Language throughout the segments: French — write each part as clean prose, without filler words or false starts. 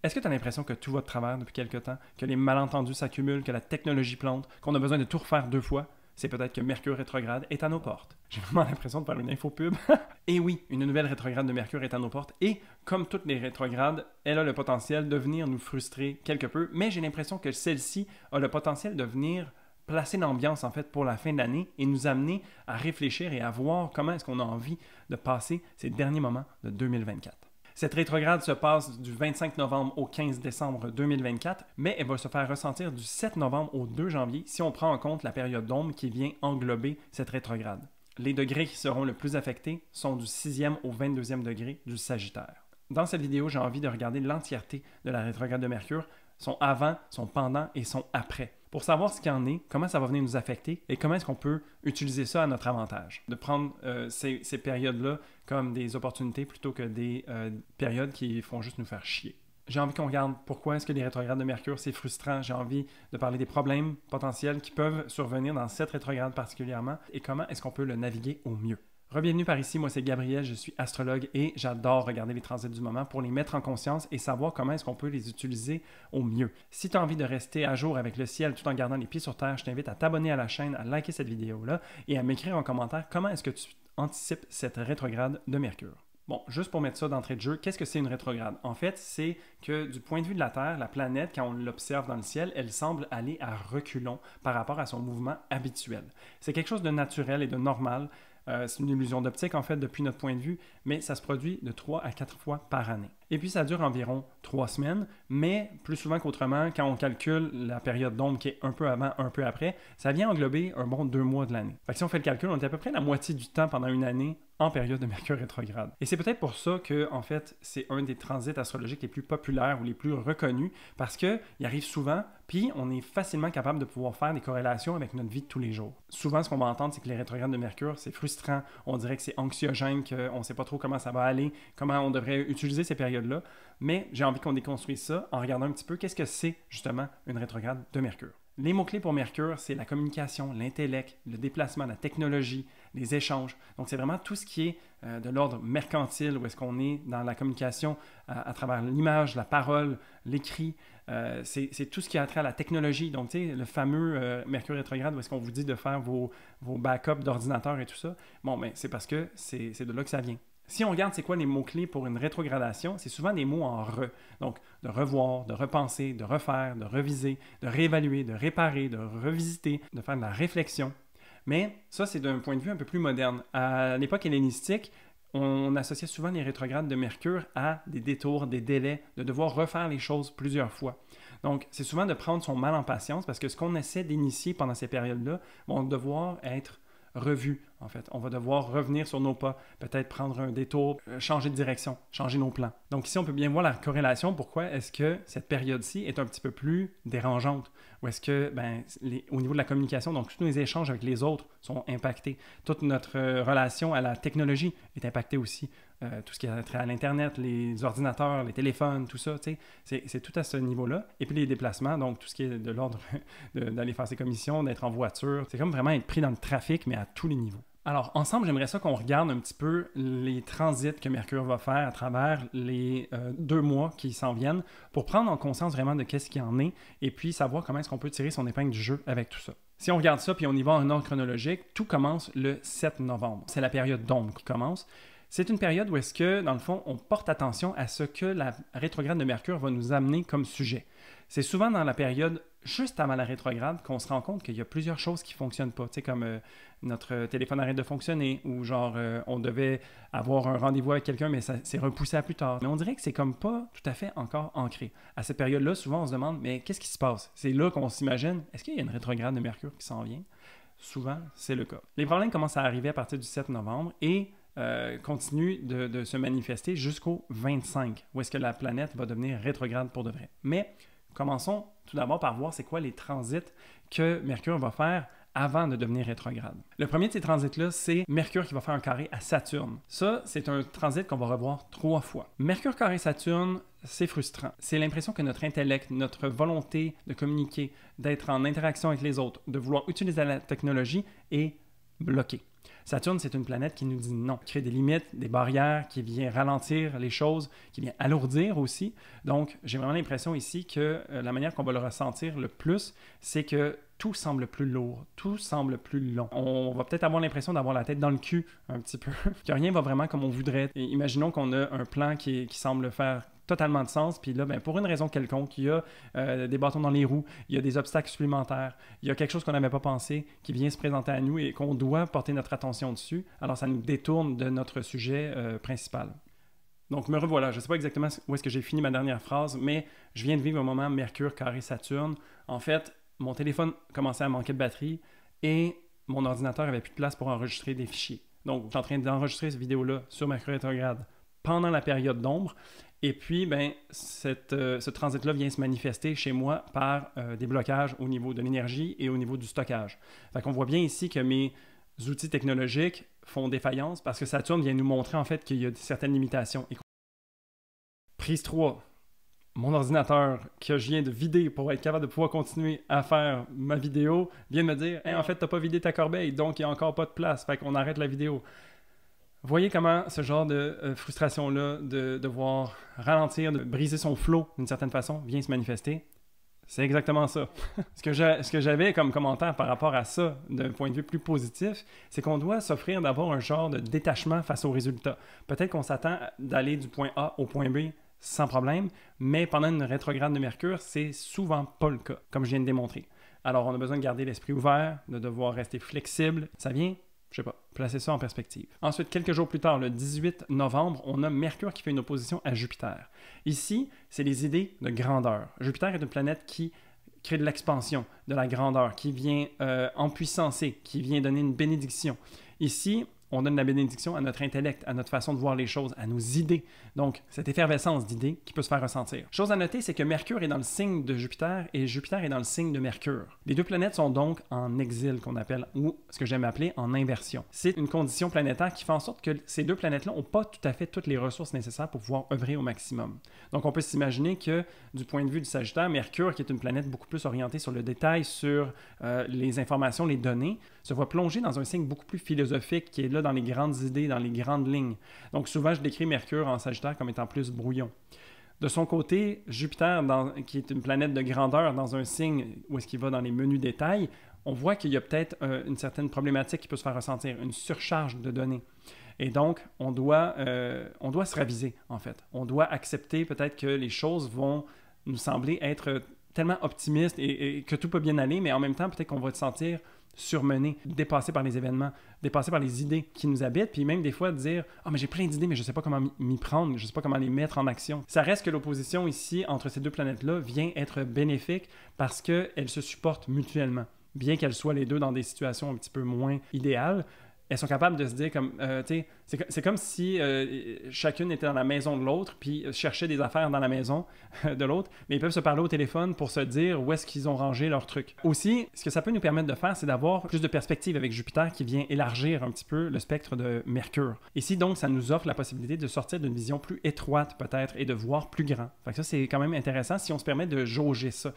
Est-ce que tu as l'impression que tout va de travers depuis quelque temps, que les malentendus s'accumulent, que la technologie plante, qu'on a besoin de tout refaire 2 fois? C'est peut-être que Mercure rétrograde est à nos portes. J'ai vraiment l'impression de faire une infopub. Et oui, une nouvelle rétrograde de Mercure est à nos portes et, comme toutes les rétrogrades, elle a le potentiel de venir nous frustrer quelque peu, mais j'ai l'impression que celle-ci a le potentiel de venir placer l'ambiance en fait pour la fin de l'année et nous amener à réfléchir et à voir comment est-ce qu'on a envie de passer ces derniers moments de 2024. Cette rétrograde se passe du 25 novembre au 15 décembre 2024, mais elle va se faire ressentir du 7 novembre au 2 janvier si on prend en compte la période d'ombre qui vient englober cette rétrograde. Les degrés qui seront le plus affectés sont du 6e au 22e degré du Sagittaire. Dans cette vidéo, j'ai envie de regarder l'entièreté de la rétrograde de Mercure, son avant, son pendant et son après, pour savoir ce qu'il en est, comment ça va venir nous affecter et comment est-ce qu'on peut utiliser ça à notre avantage. De prendre ces périodes-là comme des opportunités plutôt que des périodes qui font juste nous faire chier. J'ai envie qu'on regarde pourquoi est-ce que les rétrogrades de Mercure, c'est frustrant. J'ai envie de parler des problèmes potentiels qui peuvent survenir dans cette rétrograde particulièrement et comment est-ce qu'on peut le naviguer au mieux. Bienvenue par ici, moi c'est Gabriel, je suis astrologue et j'adore regarder les transits du moment pour les mettre en conscience et savoir comment est-ce qu'on peut les utiliser au mieux. Si tu as envie de rester à jour avec le ciel tout en gardant les pieds sur terre, je t'invite à t'abonner à la chaîne, à liker cette vidéo-là et à m'écrire en commentaire comment est-ce que tu anticipes cette rétrograde de Mercure. Bon, juste pour mettre ça d'entrée de jeu, qu'est-ce que c'est une rétrograde? En fait, c'est que du point de vue de la Terre, la planète, quand on l'observe dans le ciel, elle semble aller à reculons par rapport à son mouvement habituel. C'est quelque chose de naturel et de normal. C'est une illusion d'optique, en fait, depuis notre point de vue, mais ça se produit de 3 à 4 fois par année. Et puis, ça dure environ 3 semaines, mais plus souvent qu'autrement, quand on calcule la période d'ombre qui est un peu avant, un peu après, ça vient englober un bon 2 mois de l'année. Fait que si on fait le calcul, on est à peu près la moitié du temps pendant une année en période de Mercure rétrograde. Et c'est peut-être pour ça que, en fait, c'est un des transits astrologiques les plus populaires ou les plus reconnus, parce qu'il arrive souvent, puis on est facilement capable de pouvoir faire des corrélations avec notre vie de tous les jours. Souvent, ce qu'on va entendre, c'est que les rétrogrades de Mercure, c'est frustrant, on dirait que c'est anxiogène, qu'on ne sait pas trop comment ça va aller, comment on devrait utiliser ces périodes-là, mais j'ai envie qu'on déconstruise ça en regardant un petit peu qu'est-ce que c'est justement une rétrograde de Mercure. Les mots-clés pour Mercure, c'est la communication, l'intellect, le déplacement, la technologie, les échanges. Donc, c'est vraiment tout ce qui est de l'ordre mercantile, où est-ce qu'on est dans la communication à travers l'image, la parole, l'écrit. C'est tout ce qui a trait à la technologie. Donc, tu sais, le fameux Mercure rétrograde, où est-ce qu'on vous dit de faire vos backups d'ordinateur et tout ça. Bon, ben, c'est parce que c'est de là que ça vient. Si on regarde c'est quoi les mots-clés pour une rétrogradation, c'est souvent des mots en « re ». Donc, de revoir, de repenser, de refaire, de reviser, de réévaluer, de réparer, de revisiter, de faire de la réflexion. Mais ça, c'est d'un point de vue un peu plus moderne. À l'époque hellénistique, on associait souvent les rétrogrades de Mercure à des détours, des délais, de devoir refaire les choses plusieurs fois. Donc, c'est souvent de prendre son mal en patience parce que ce qu'on essaie d'initier pendant ces périodes-là vont devoir être revue, en fait. On va devoir revenir sur nos pas, peut-être prendre un détour, changer de direction, changer nos plans. Donc ici, on peut bien voir la corrélation. Pourquoi est-ce que cette période-ci est un petit peu plus dérangeante? Ou est-ce que, au niveau de la communication, donc tous nos échanges avec les autres sont impactés. Toute notre relation à la technologie est impactée aussi. Tout ce qui a trait à l'Internet, les ordinateurs, les téléphones, tout ça, tu sais, c'est tout à ce niveau-là. Et puis les déplacements, donc tout ce qui est de l'ordre d'aller faire ses commissions, d'être en voiture, c'est comme vraiment être pris dans le trafic, mais à tous les niveaux. Alors, ensemble, j'aimerais ça qu'on regarde un petit peu les transits que Mercure va faire à travers les 2 mois qui s'en viennent pour prendre en conscience vraiment de qu'est-ce qu'il en est et puis savoir comment est-ce qu'on peut tirer son épingle du jeu avec tout ça. Si on regarde ça puis on y va en ordre chronologique, tout commence le 7 novembre. C'est la période d'ombre qui commence. C'est une période où est-ce que, dans le fond, on porte attention à ce que la rétrograde de Mercure va nous amener comme sujet. C'est souvent dans la période juste avant la rétrograde qu'on se rend compte qu'il y a plusieurs choses qui ne fonctionnent pas. Tu sais, comme notre téléphone arrête de fonctionner ou genre on devait avoir un rendez-vous avec quelqu'un mais ça s'est repoussé à plus tard. Mais on dirait que c'est comme pas tout à fait encore ancré. À cette période-là, souvent on se demande mais qu'est-ce qui se passe? C'est là qu'on s'imagine, est-ce qu'il y a une rétrograde de Mercure qui s'en vient? Souvent, c'est le cas. Les problèmes commencent à arriver à partir du 7 novembre et continue de se manifester jusqu'au 25, où est-ce que la planète va devenir rétrograde pour de vrai. Mais commençons tout d'abord par voir c'est quoi les transits que Mercure va faire avant de devenir rétrograde. Le premier de ces transits-là, c'est Mercure qui va faire un carré à Saturne. Ça, c'est un transit qu'on va revoir 3 fois. Mercure carré Saturne, c'est frustrant. C'est l'impression que notre intellect, notre volonté de communiquer, d'être en interaction avec les autres, de vouloir utiliser la technologie est bloqué. Saturne, c'est une planète qui nous dit non, qui crée des limites, des barrières, qui vient ralentir les choses, qui vient alourdir aussi. Donc, j'ai vraiment l'impression ici que la manière qu'on va le ressentir le plus, c'est que tout semble plus lourd, tout semble plus long. On va peut-être avoir l'impression d'avoir la tête dans le cul un petit peu, que rien va vraiment comme on voudrait. Et imaginons qu'on a un plan qui semble faire totalement de sens, puis là, ben, pour une raison quelconque, il y a des bâtons dans les roues, il y a des obstacles supplémentaires, il y a quelque chose qu'on n'avait pas pensé qui vient se présenter à nous et qu'on doit porter notre attention dessus, alors ça nous détourne de notre sujet principal. Donc me revoilà, je ne sais pas exactement où est-ce que j'ai fini ma dernière phrase, mais je viens de vivre un moment Mercure carré Saturne. En fait, mon téléphone commençait à manquer de batterie et mon ordinateur avait plus de place pour enregistrer des fichiers. Donc, je suis en train d'enregistrer cette vidéo-là sur Mercure rétrograde pendant la période d'ombre. Et puis, ben, ce transit-là vient se manifester chez moi par des blocages au niveau de l'énergie et au niveau du stockage. Fait qu'on voit bien ici que mes outils technologiques font défaillance parce que Saturne vient nous montrer en fait qu'il y a certaines limitations. Prise 3. Mon ordinateur que je viens de vider pour être capable de pouvoir continuer à faire ma vidéo vient de me dire hey, « En fait, tu n'as pas vidé ta corbeille, donc il n'y a encore pas de place. Fait qu'on arrête la vidéo. » Voyez comment ce genre de frustration-là, de devoir ralentir, de briser son flow d'une certaine façon, vient se manifester. C'est exactement ça. Ce que j'avais comme commentaire par rapport à ça, d'un point de vue plus positif, c'est qu'on doit s'offrir d'avoir un genre de détachement face aux résultats. Peut-être qu'on s'attend d'aller du point A au point B sans problème, mais pendant une rétrograde de Mercure, c'est souvent pas le cas, comme je viens de démontrer. Alors, on a besoin de garder l'esprit ouvert, de devoir rester flexible. Ça vient, je sais pas, placer ça en perspective. Ensuite, quelques jours plus tard, le 18 novembre, on a Mercure qui fait une opposition à Jupiter. Ici, c'est les idées de grandeur. Jupiter est une planète qui crée de l'expansion, de la grandeur, qui vient empuissancer, qui vient donner une bénédiction. Ici, on donne la bénédiction à notre intellect, à notre façon de voir les choses, à nos idées. Donc, cette effervescence d'idées qui peut se faire ressentir. Chose à noter, c'est que Mercure est dans le signe de Jupiter et Jupiter est dans le signe de Mercure. Les deux planètes sont donc en exil, qu'on appelle, ou ce que j'aime appeler en inversion. C'est une condition planétaire qui fait en sorte que ces deux planètes-là n'ont pas tout à fait toutes les ressources nécessaires pour pouvoir œuvrer au maximum. Donc, on peut s'imaginer que, du point de vue du Sagittaire, Mercure, qui est une planète beaucoup plus orientée sur le détail, sur les informations, les données, se voit plonger dans un signe beaucoup plus philosophique qui est là dans les grandes idées, dans les grandes lignes. Donc souvent, je décris Mercure en Sagittaire comme étant plus brouillon. De son côté, Jupiter, qui est une planète de grandeur dans un signe où est-ce qu'il va dans les menus détails, on voit qu'il y a peut-être une certaine problématique qui peut se faire ressentir, une surcharge de données. Et donc, on doit se raviser, en fait. On doit accepter peut-être que les choses vont nous sembler être tellement optimistes et que tout peut bien aller, mais en même temps, peut-être qu'on va se sentir surmené, dépassé par les événements, dépassé par les idées qui nous habitent, puis même des fois dire « Ah, mais j'ai plein d'idées, mais je ne sais pas comment m'y prendre, je ne sais pas comment les mettre en action. » Ça reste que l'opposition ici entre ces deux planètes-là vient être bénéfique parce qu'elles se supportent mutuellement. Bien qu'elles soient les deux dans des situations un petit peu moins idéales, elles sont capables de se dire comme, tu sais, c'est comme si chacune était dans la maison de l'autre, puis cherchait des affaires dans la maison de l'autre, mais ils peuvent se parler au téléphone pour se dire où est-ce qu'ils ont rangé leurs trucs. Aussi, ce que ça peut nous permettre de faire, c'est d'avoir plus de perspective avec Jupiter qui vient élargir un petit peu le spectre de Mercure. Ici, donc, ça nous offre la possibilité de sortir d'une vision plus étroite, peut-être, et de voir plus grand. Fait que ça, c'est quand même intéressant si on se permet de jauger ça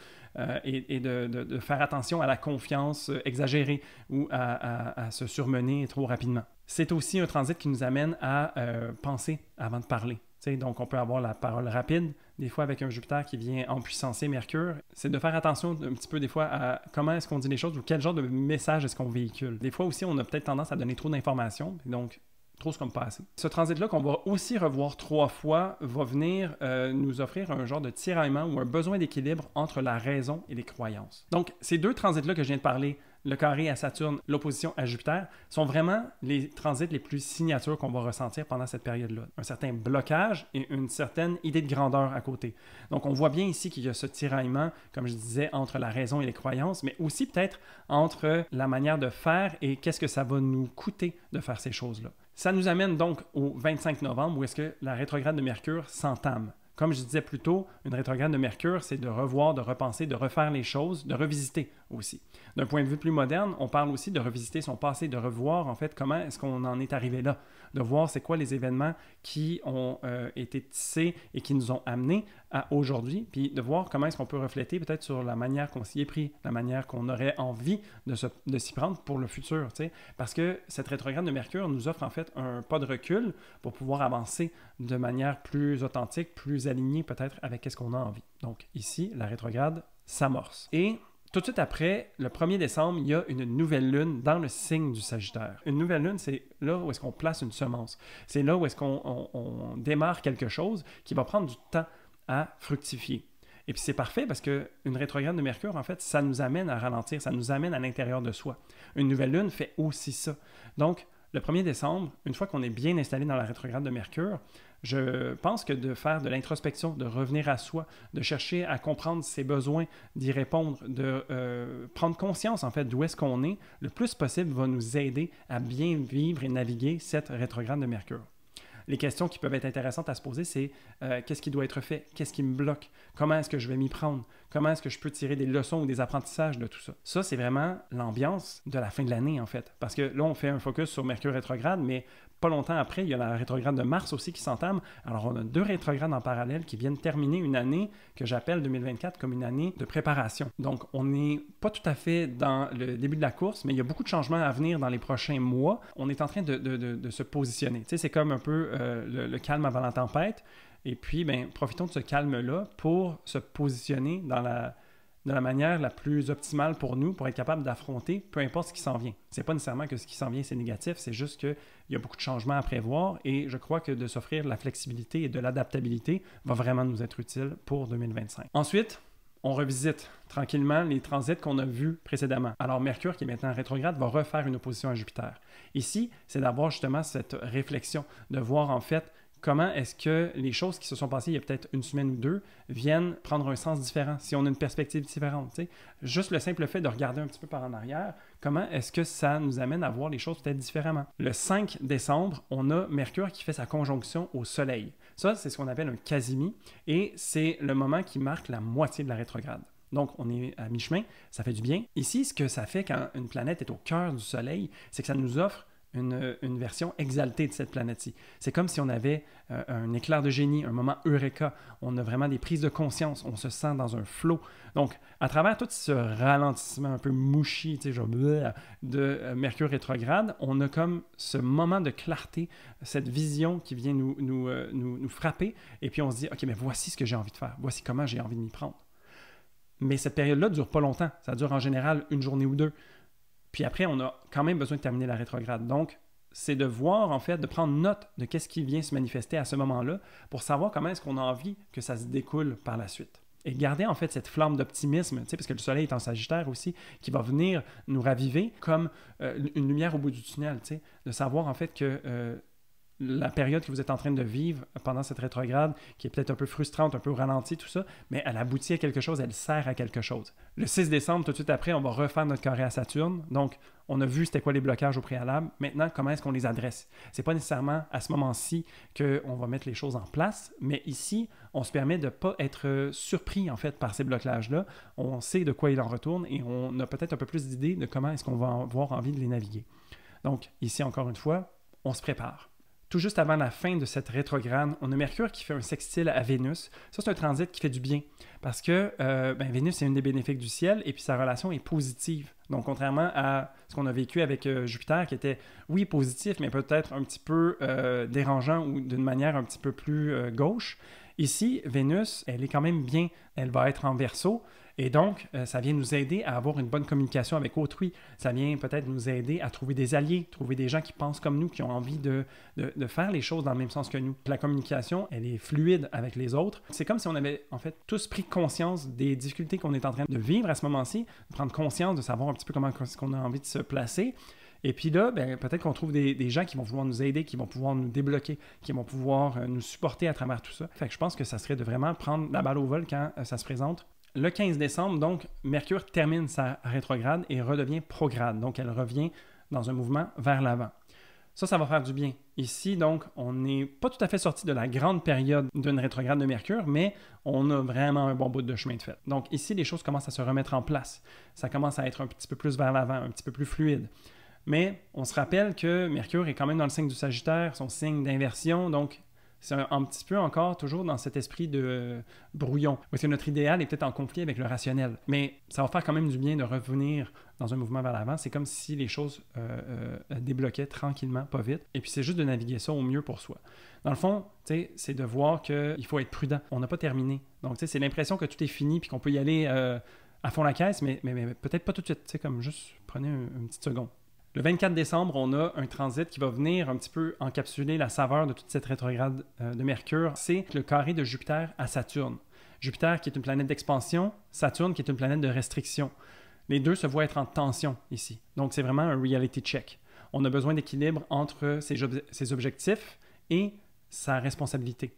et de faire attention à la confiance exagérée ou à se surmener trop rapidement. C'est aussi un transit qui nous amène à penser avant de parler. T'sais, donc, on peut avoir la parole rapide, des fois avec un Jupiter qui vient empuissancer Mercure. C'est de faire attention un petit peu des fois à comment est-ce qu'on dit les choses ou quel genre de message est-ce qu'on véhicule. Des fois aussi, on a peut-être tendance à donner trop d'informations, donc trop comme pas assez. Ce transit-là, qu'on va aussi revoir 3 fois, va venir nous offrir un genre de tiraillement ou un besoin d'équilibre entre la raison et les croyances. Donc, ces deux transits-là que je viens de parler, le carré à Saturne, l'opposition à Jupiter, sont vraiment les transits les plus signatures qu'on va ressentir pendant cette période-là. Un certain blocage et une certaine idée de grandeur à côté. Donc, on voit bien ici qu'il y a ce tiraillement, comme je disais, entre la raison et les croyances, mais aussi peut-être entre la manière de faire et qu'est-ce que ça va nous coûter de faire ces choses-là. Ça nous amène donc au 25 novembre où est-ce que la rétrograde de Mercure s'entame. Comme je disais plus tôt, une rétrograde de Mercure, c'est de revoir, de repenser, de refaire les choses, de revisiter aussi. D'un point de vue plus moderne, on parle aussi de revisiter son passé, de revoir en fait comment est-ce qu'on en est arrivé là, de voir c'est quoi les événements qui ont été tissés et qui nous ont amenés à aujourd'hui, puis de voir comment est-ce qu'on peut refléter peut-être sur la manière qu'on s'y est pris, la manière qu'on aurait envie de s'y prendre pour le futur, tu sais, parce que cette rétrograde de Mercure nous offre en fait un pas de recul pour pouvoir avancer de manière plus authentique, plus alignée peut-être avec ce qu'on a envie. Donc ici, la rétrograde s'amorce. Et tout de suite après, le 1er décembre, il y a une nouvelle lune dans le signe du Sagittaire. Une nouvelle lune, c'est là où est-ce qu'on place une semence. C'est là où est-ce qu'on démarre quelque chose qui va prendre du temps à fructifier. Et puis c'est parfait parce qu'une rétrograde de Mercure, en fait, ça nous amène à ralentir, ça nous amène à l'intérieur de soi. Une nouvelle lune fait aussi ça. Donc, le 1er décembre, une fois qu'on est bien installé dans la rétrograde de Mercure, je pense que de faire de l'introspection, de revenir à soi, de chercher à comprendre ses besoins, d'y répondre, de prendre conscience en fait d'où est-ce qu'on est, le plus possible va nous aider à bien vivre et naviguer cette rétrograde de Mercure. Les questions qui peuvent être intéressantes à se poser, c'est qu'est-ce qui doit être fait? Qu'est-ce qui me bloque? Comment est-ce que je vais m'y prendre? Comment est-ce que je peux tirer des leçons ou des apprentissages de tout ça? Ça, c'est vraiment l'ambiance de la fin de l'année, en fait. Parce que là, on fait un focus sur Mercure rétrograde, mais pas longtemps après, il y a la rétrograde de Mars aussi qui s'entame. Alors, on a 2 rétrogrades en parallèle qui viennent terminer une année que j'appelle 2024 comme une année de préparation. Donc, on n'est pas tout à fait dans le début de la course, mais il y a beaucoup de changements à venir dans les prochains mois. On est en train de se positionner. Tu sais, c'est comme un peu le calme avant la tempête. Et puis, ben, profitons de ce calme-là pour se positionner de la manière la plus optimale pour nous, pour être capable d'affronter peu importe ce qui s'en vient. C'est pas nécessairement que ce qui s'en vient, c'est négatif, c'est juste qu'il y a beaucoup de changements à prévoir et je crois que de s'offrir de la flexibilité et de l'adaptabilité va vraiment nous être utile pour 2025. Ensuite, on revisite tranquillement les transits qu'on a vus précédemment. Alors, Mercure, qui est maintenant en rétrograde, va refaire une opposition à Jupiter. Ici, c'est d'avoir justement cette réflexion, de voir en fait comment est-ce que les choses qui se sont passées il y a peut-être une semaine ou 2 viennent prendre un sens différent, si on a une perspective différente. T'sais. Juste le simple fait de regarder un petit peu par en arrière, comment est-ce que ça nous amène à voir les choses peut-être différemment. Le 5 décembre, on a Mercure qui fait sa conjonction au Soleil. Ça, c'est ce qu'on appelle un quasimi, et c'est le moment qui marque la moitié de la rétrograde. Donc, on est à mi-chemin, ça fait du bien. Ici, ce que ça fait quand une planète est au cœur du Soleil, c'est que ça nous offre une version exaltée de cette planète-ci. C'est comme si on avait un éclair de génie, un moment eureka. On a vraiment des prises de conscience. On se sent dans un flow. Donc, à travers tout ce ralentissement un peu mouchi, tu sais, genre, de Mercure rétrograde, on a comme ce moment de clarté, cette vision qui vient nous frapper. Et puis, on se dit, OK, mais voici ce que j'ai envie de faire. Voici comment j'ai envie de m'y prendre. Mais cette période-là ne dure pas longtemps. Ça dure en général une journée ou 2. Puis après, on a quand même besoin de terminer la rétrograde. Donc, c'est de voir, en fait, de prendre note de qu'est-ce qui vient se manifester à ce moment-là pour savoir comment est-ce qu'on a envie que ça se découle par la suite. Et garder, en fait, cette flamme d'optimisme, tu sais, parce que le Soleil est en Sagittaire aussi, qui va venir nous raviver comme une lumière au bout du tunnel, tu sais, de savoir, en fait, que la période que vous êtes en train de vivre pendant cette rétrograde, qui est peut-être un peu frustrante, un peu ralentie, tout ça, mais elle aboutit à quelque chose, elle sert à quelque chose. Le 6 décembre, tout de suite après, on va refaire notre carré à Saturne. Donc, on a vu c'était quoi les blocages au préalable. Maintenant, comment est-ce qu'on les adresse? C'est pas nécessairement à ce moment-ci qu'on va mettre les choses en place, mais ici, on se permet de ne pas être surpris, en fait, par ces blocages-là. On sait de quoi il en retourne et on a peut-être un peu plus d'idées de comment est-ce qu'on va avoir envie de les naviguer. Donc, ici, encore une fois, on se prépare. Tout juste avant la fin de cette rétrograde, on a Mercure qui fait un sextile à Vénus. Ça, c'est un transit qui fait du bien parce que Vénus, c'est une des bénéfiques du ciel et puis sa relation est positive. Donc, contrairement à ce qu'on a vécu avec Jupiter, qui était, oui, positif, mais peut-être un petit peu dérangeant ou d'une manière un petit peu plus gauche, ici, Vénus, elle est quand même bien. Elle va être en Verseau. Et donc, ça vient nous aider à avoir une bonne communication avec autrui. Ça vient peut-être nous aider à trouver des alliés, trouver des gens qui pensent comme nous, qui ont envie de faire les choses dans le même sens que nous. La communication, elle est fluide avec les autres. C'est comme si on avait, en fait, tous pris conscience des difficultés qu'on est en train de vivre à ce moment-ci, de prendre conscience, de savoir un petit peu comment on a envie de se placer. Et puis là, ben, peut-être qu'on trouve des gens qui vont vouloir nous aider, qui vont pouvoir nous débloquer, qui vont pouvoir nous supporter à travers tout ça. Fait que je pense que ça serait de vraiment prendre la balle au vol quand ça se présente. Le 15 décembre, donc, Mercure termine sa rétrograde et redevient prograde. Donc, elle revient dans un mouvement vers l'avant. Ça va faire du bien. Ici, donc, on n'est pas tout à fait sorti de la grande période d'une rétrograde de Mercure, mais on a vraiment un bon bout de chemin de fait. Donc ici, les choses commencent à se remettre en place. Ça commence à être un petit peu plus vers l'avant, un petit peu plus fluide. Mais on se rappelle que Mercure est quand même dans le signe du Sagittaire, son signe d'inversion, donc c'est un petit peu encore toujours dans cet esprit de brouillon, parce que notre idéal est peut-être en conflit avec le rationnel. Mais ça va faire quand même du bien de revenir dans un mouvement vers l'avant. C'est comme si les choses débloquaient tranquillement, pas vite. Et puis c'est juste de naviguer ça au mieux pour soi. Dans le fond, c'est de voir qu'il faut être prudent. On n'a pas terminé. Donc c'est l'impression que tout est fini puis qu'on peut y aller à fond la caisse, mais peut-être pas tout de suite. Comme juste prenez une petite seconde. Le 24 décembre, on a un transit qui va venir un petit peu encapsuler la saveur de toute cette rétrograde de Mercure. C'est le carré de Jupiter à Saturne. Jupiter qui est une planète d'expansion, Saturne qui est une planète de restriction. Les deux se voient être en tension ici. Donc c'est vraiment un reality check. On a besoin d'équilibre entre ses objectifs et sa responsabilité.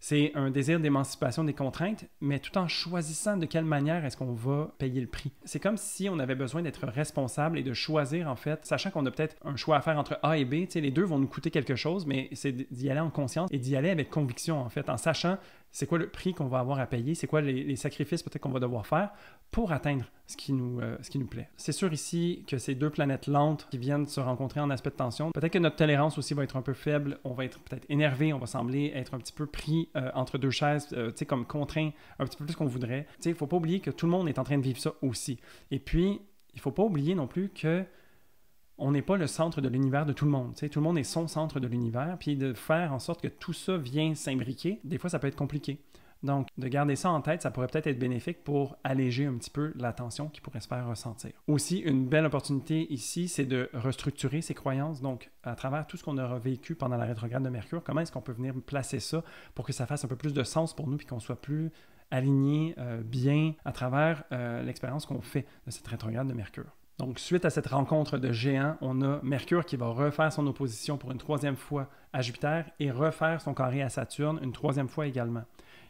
C'est un désir d'émancipation des contraintes, mais tout en choisissant de quelle manière est-ce qu'on va payer le prix. C'est comme si on avait besoin d'être responsable et de choisir, en fait, sachant qu'on a peut-être un choix à faire entre A et B. Les deux vont nous coûter quelque chose, mais c'est d'y aller en conscience et d'y aller avec conviction, en fait, en sachant c'est quoi le prix qu'on va avoir à payer, c'est quoi les sacrifices peut-être qu'on va devoir faire pour atteindre ce qui nous plaît. C'est sûr ici que ces deux planètes lentes qui viennent se rencontrer en aspect de tension, peut-être que notre tolérance aussi va être un peu faible, on va être peut-être énervé, on va sembler être un petit peu pris entre deux chaises, comme contraint un petit peu plus qu'on voudrait. Il ne faut pas oublier que tout le monde est en train de vivre ça aussi. Et puis, il ne faut pas oublier non plus que on n'est pas le centre de l'univers de tout le monde. Tout le monde est son centre de l'univers, puis de faire en sorte que tout ça vient s'imbriquer, des fois, ça peut être compliqué. Donc, de garder ça en tête, ça pourrait peut-être être bénéfique pour alléger un petit peu la tension qui pourrait se faire ressentir. Aussi, une belle opportunité ici, c'est de restructurer ses croyances. Donc, à travers tout ce qu'on aura vécu pendant la rétrograde de Mercure, comment est-ce qu'on peut venir placer ça pour que ça fasse un peu plus de sens pour nous puis qu'on soit plus aligné, bien, à travers l'expérience qu'on fait de cette rétrograde de Mercure. Donc, suite à cette rencontre de géants, on a Mercure qui va refaire son opposition pour une troisième fois à Jupiter et refaire son carré à Saturne une troisième fois également.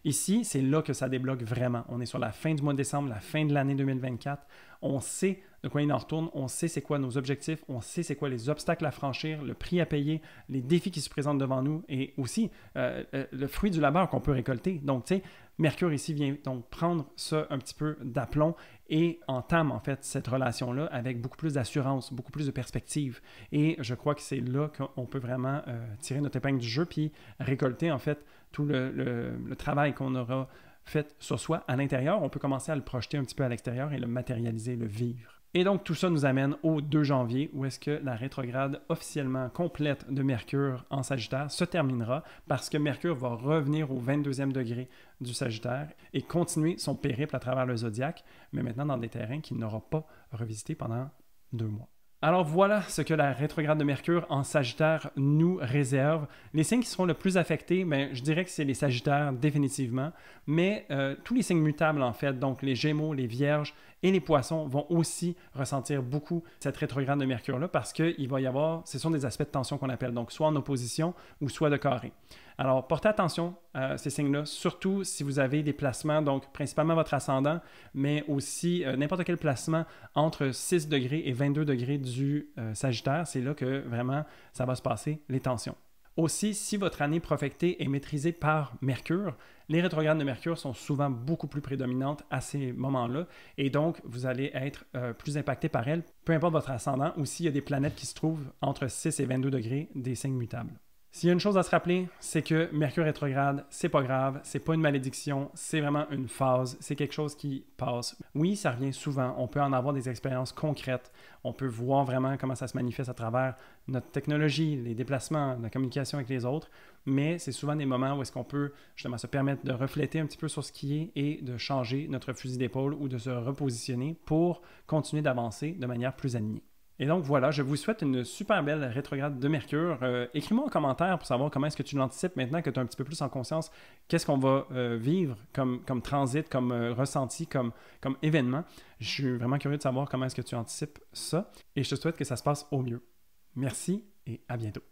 Ici, c'est là que ça débloque vraiment. On est sur la fin du mois de décembre, la fin de l'année 2024. On sait de quoi il en retourne, on sait c'est quoi nos objectifs, on sait c'est quoi les obstacles à franchir, le prix à payer, les défis qui se présentent devant nous et aussi le fruit du labeur qu'on peut récolter. Donc, tu sais, Mercure ici vient donc prendre ça un petit peu d'aplomb et entame en fait cette relation-là avec beaucoup plus d'assurance, beaucoup plus de perspective. Et je crois que c'est là qu'on peut vraiment tirer notre épingle du jeu puis récolter en fait tout le travail qu'on aura fait sur soi à l'intérieur. On peut commencer à le projeter un petit peu à l'extérieur et le matérialiser, le vivre. Et donc, tout ça nous amène au 2 janvier, où est-ce que la rétrograde officiellement complète de Mercure en Sagittaire se terminera, parce que Mercure va revenir au 22e degré du Sagittaire et continuer son périple à travers le zodiaque, mais maintenant dans des terrains qu'il n'aura pas revisités pendant 2 mois. Alors voilà ce que la rétrograde de Mercure en Sagittaire nous réserve. Les signes qui seront le plus affectés, je dirais que c'est les Sagittaires définitivement, mais tous les signes mutables en fait, donc les Gémeaux, les Vierges et les Poissons vont aussi ressentir beaucoup cette rétrograde de Mercure-là parce qu'il va y avoir, ce sont des aspects de tension qu'on appelle, donc soit en opposition ou soit de carré. Alors, portez attention à ces signes-là, surtout si vous avez des placements, donc principalement votre ascendant, mais aussi n'importe quel placement entre 6 degrés et 22 degrés du Sagittaire. C'est là que vraiment ça va se passer, les tensions. Aussi, si votre année profectée est maîtrisée par Mercure, les rétrogrades de Mercure sont souvent beaucoup plus prédominantes à ces moments-là et donc vous allez être plus impacté par elles, peu importe votre ascendant ou s'il y a des planètes qui se trouvent entre 6 et 22 degrés des signes mutables. S'il y a une chose à se rappeler, c'est que Mercure rétrograde, c'est pas grave, c'est pas une malédiction, c'est vraiment une phase, c'est quelque chose qui passe. Oui, ça revient souvent, on peut en avoir des expériences concrètes, on peut voir vraiment comment ça se manifeste à travers notre technologie, les déplacements, la communication avec les autres, mais c'est souvent des moments où est-ce qu'on peut justement se permettre de refléter un petit peu sur ce qui est et de changer notre fusil d'épaule ou de se repositionner pour continuer d'avancer de manière plus alignée. Et donc voilà, je vous souhaite une super belle rétrograde de Mercure. Écris-moi en commentaire pour savoir comment est-ce que tu l'anticipes maintenant que tu es un petit peu plus en conscience. Qu'est-ce qu'on va vivre comme transit, comme ressenti, comme événement. Je suis vraiment curieux de savoir comment est-ce que tu anticipes ça. Et je te souhaite que ça se passe au mieux. Merci et à bientôt.